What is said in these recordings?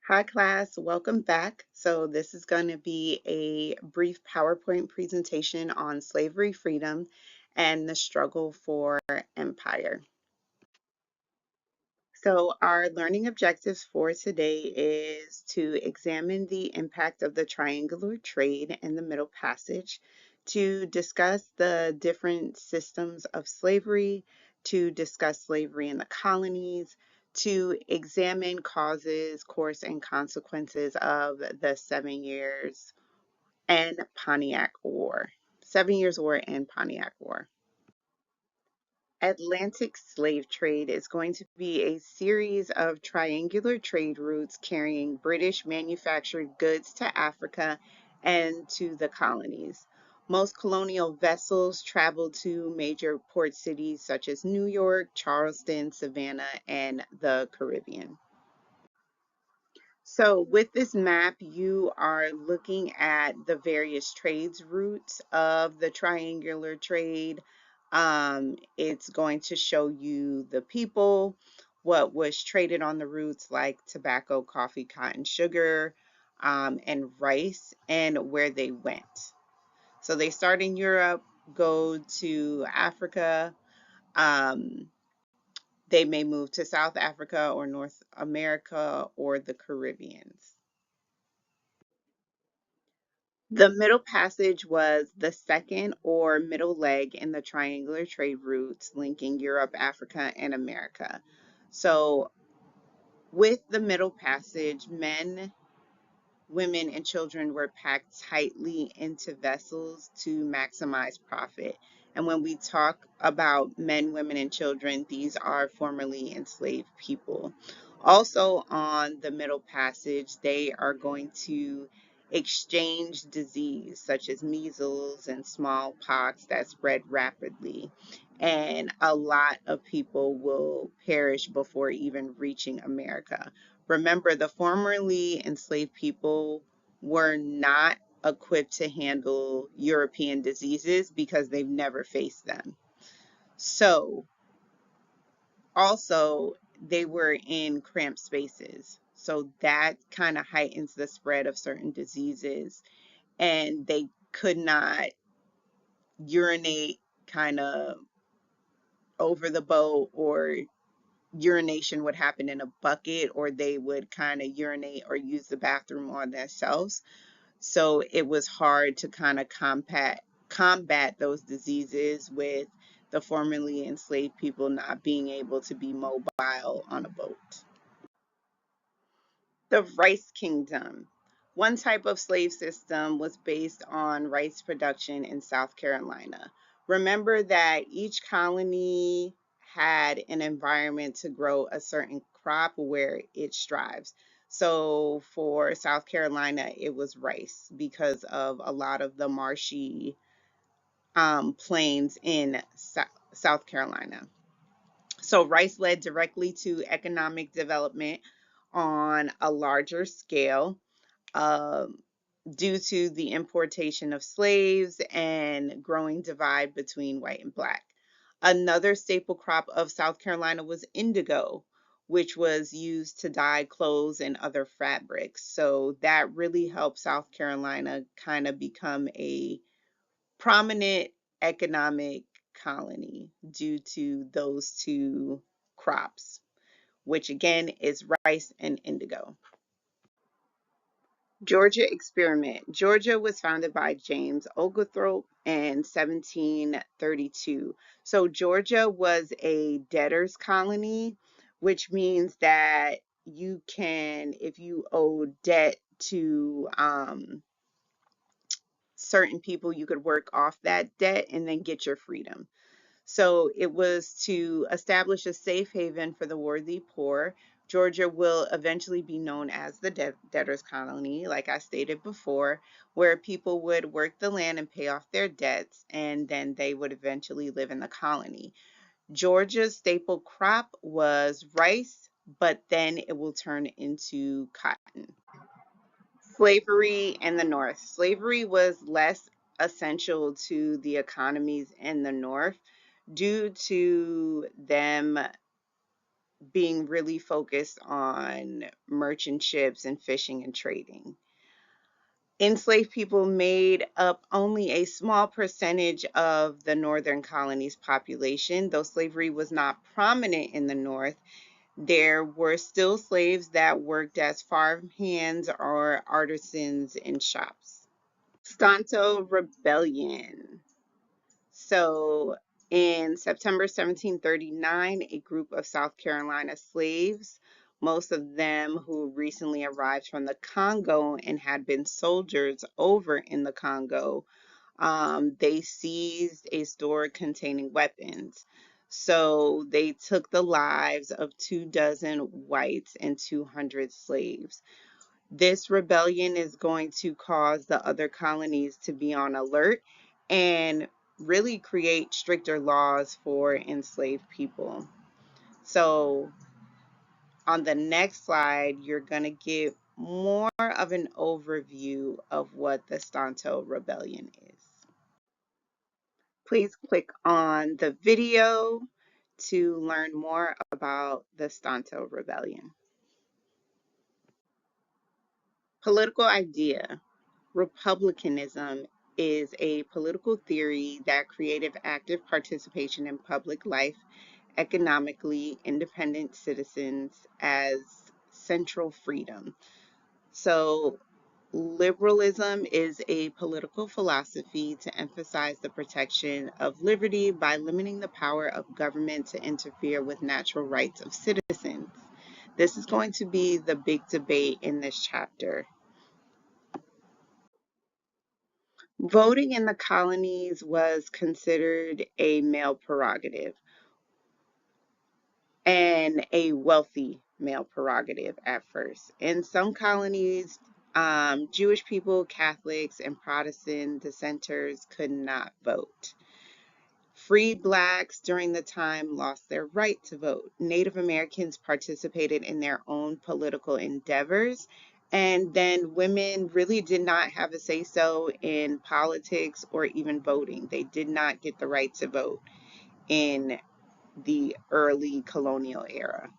Hi class, welcome back. So this is going to be a brief PowerPoint presentation on slavery freedom and the struggle for empire. So our learning objectives for today is to examine the impact of the triangular trade and the Middle Passage, to discuss the different systems of slavery, to discuss slavery in the colonies, to examine causes, course, and consequences of the 7 Years and Pontiac War. 7 Years War and Pontiac War. Atlantic slave trade is going to be a series of triangular trade routes carrying British manufactured goods to Africa and to the colonies. Most colonial vessels traveled to major port cities such as New York, Charleston, Savannah, and the Caribbean. So with this map, you are looking at the various trades routes of the triangular trade. It's going to show you the people, what was traded on the routes like tobacco, coffee, cotton, sugar, and rice, and where they went. So they start in Europe, go to Africa. Um, they may move to South Africa or North America or the Caribbean. The Middle Passage was the second or middle leg in the triangular trade routes linking Europe, Africa, and America. So, with the Middle Passage, men, women, and children were packed tightly into vessels to maximize profit. And when we talk about men, women, and children, these are formerly enslaved people. Also, on the Middle Passage, they are going to exchange disease such as measles and smallpox that spread rapidly. And a lot of people will perish before even reaching America. Remember, the formerly enslaved people were not equipped to handle European diseases because they've never faced them. So, also, they were in cramped spaces. So, that kind of heightens the spread of certain diseases. And they could not urinate kind of over the boat, or urination would happen in a bucket, or they would kind of urinate or use the bathroom on themselves. So it was hard to kind of combat those diseases with the formerly enslaved people not being able to be mobile on a boat. The Rice Kingdom. One type of slave system was based on rice production in South Carolina. Remember that each colony had an environment to grow a certain crop where it strives. So for South Carolina, it was rice because of a lot of the marshy plains in South Carolina. So rice led directly to economic development on a larger scale, um, due to the importation of slaves and growing divide between white and black. Another staple crop of South Carolina was indigo, which was used to dye clothes and other fabrics. So that really helped South Carolina kind of become a prominent economic colony due to those two crops, which again is rice and indigo. Georgia Experiment. Georgia was founded by James Oglethorpe in 1732. So Georgia was a debtor's colony, which means that you can, if you owe debt to certain people, you could work off that debt and then get your freedom. So it was to establish a safe haven for the worthy poor. Georgia will eventually be known as the debtors' colony, like I stated before, where people would work the land and pay off their debts, and then they would eventually live in the colony. Georgia's staple crop was rice, but then it will turn into cotton. Slavery in the North. Slavery was less essential to the economies in the North due to them being really focused on merchant ships and fishing and trading. Enslaved people made up only a small percentage of the northern colonies' population. Though slavery was not prominent in the North, there were still slaves that worked as farmhands or artisans in shops. Stonto Rebellion. So, in September 1739, a group of South Carolina slaves, most of them who recently arrived from the Congo and had been soldiers over in the Congo, they seized a store containing weapons. So they took the lives of 24 whites and 200 slaves. This rebellion is going to cause the other colonies to be on alert and really create stricter laws for enslaved people. So, on the next slide, you're going to get more of an overview of what the Stonto Rebellion is. Please click on the video to learn more about the Stonto Rebellion. Political idea. Republicanism is a political theory that creative active participation in public life, economically independent citizens as central freedom. So, liberalism is a political philosophy to emphasize the protection of liberty by limiting the power of government to interfere with natural rights of citizens. This is going to be the big debate in this chapter. Voting in the colonies was considered a male prerogative and a wealthy male prerogative at first. In some colonies, Jewish people, Catholics, and Protestant dissenters could not vote. Free blacks during the time lost their right to vote. Native Americans participated in their own political endeavors. And then women really did not have a say so in politics or even voting. They did not get the right to vote in the early colonial era.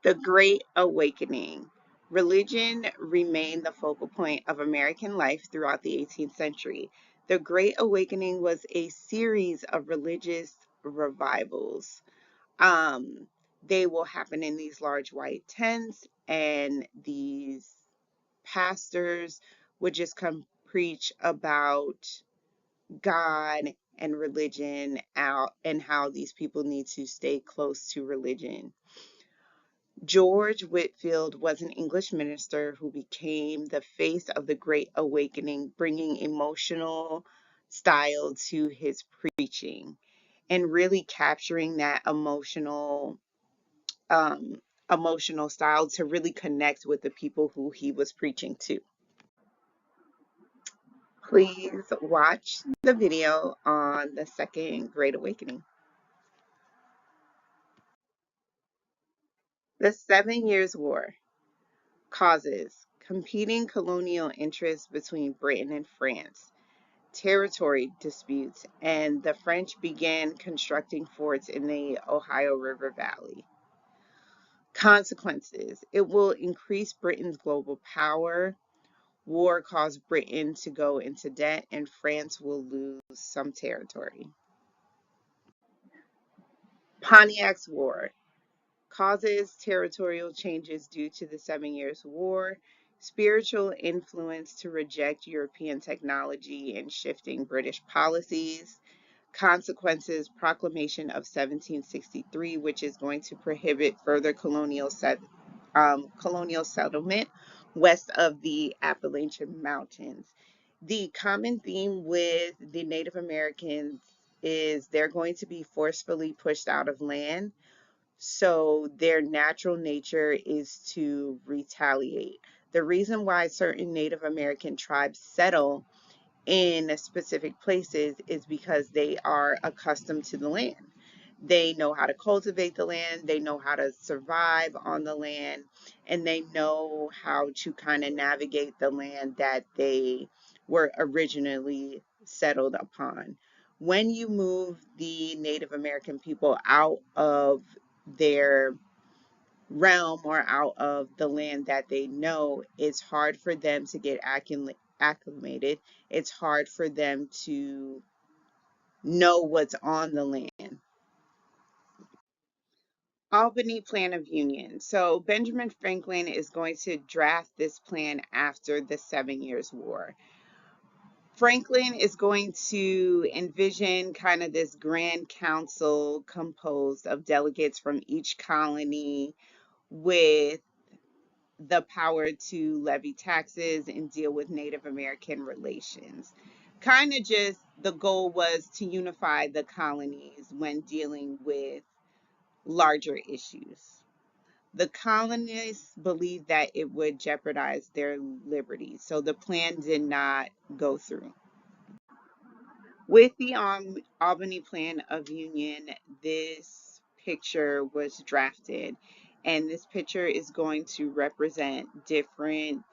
The Great Awakening. Religion remained the focal point of American life throughout the 18th century. The Great Awakening was a series of religious revivals. Um, they will happen in these large white tents, and these pastors would just come preach about God and religion out and how these people need to stay close to religion. George Whitefield was an English minister who became the face of the Great Awakening, bringing emotional style to his preaching and really capturing that um, emotional style to really connect with the people who he was preaching to. Please watch the video on the Second Great Awakening. The 7 Years' War. Causes: competing colonial interests between Britain and France, territory disputes, and the French began constructing forts in the Ohio River Valley. Consequences: it will increase Britain's global power. War caused Britain to go into debt, and France will lose some territory. Pontiac's War. Causes: territorial changes due to the 7 Years' War, spiritual influence to reject European technology and shifting British policies. Consequences: proclamation of 1763, which is going to prohibit further colonial settlement west of the Appalachian Mountains. The common theme with the Native Americans is they're going to be forcefully pushed out of land, so their natural nature is to retaliate. The reason why certain Native American tribes settle in specific places is because they are accustomed to the land. They know how to cultivate the land, they know how to survive on the land, and they know how to kind of navigate the land that they were originally settled upon. When you move the Native American people out of their realm or out of the land that they know, it's hard for them to get acclimated. It's hard for them to know what's on the land. Albany Plan of Union. So Benjamin Franklin is going to draft this plan after the 7 Years' War. Franklin is going to envision kind of this grand council composed of delegates from each colony with the power to levy taxes and deal with Native American relations. Kind of just the goal was to unify the colonies when dealing with larger issues. The colonists believed that it would jeopardize their liberty, so the plan did not go through. With the Albany Plan of Union, this picture was drafted, and this picture is going to represent different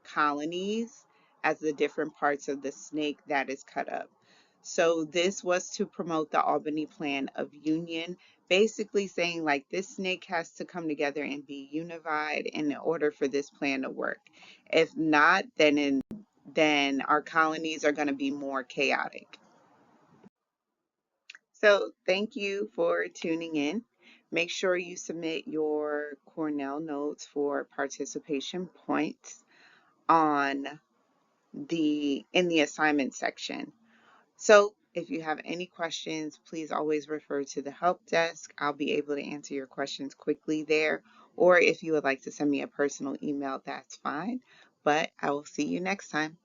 colonies as the different parts of the snake that is cut up. So this was to promote the Albany Plan of Union, basically saying like this snake has to come together and be unified in order for this plan to work. If not, then our colonies are going to be more chaotic. So thank you for tuning in. Make sure you submit your Cornell notes for participation points on in the assignment section. So if you have any questions, please always refer to the help desk. I'll be able to answer your questions quickly there. Or if you would like to send me a personal email, that's fine. But I will see you next time.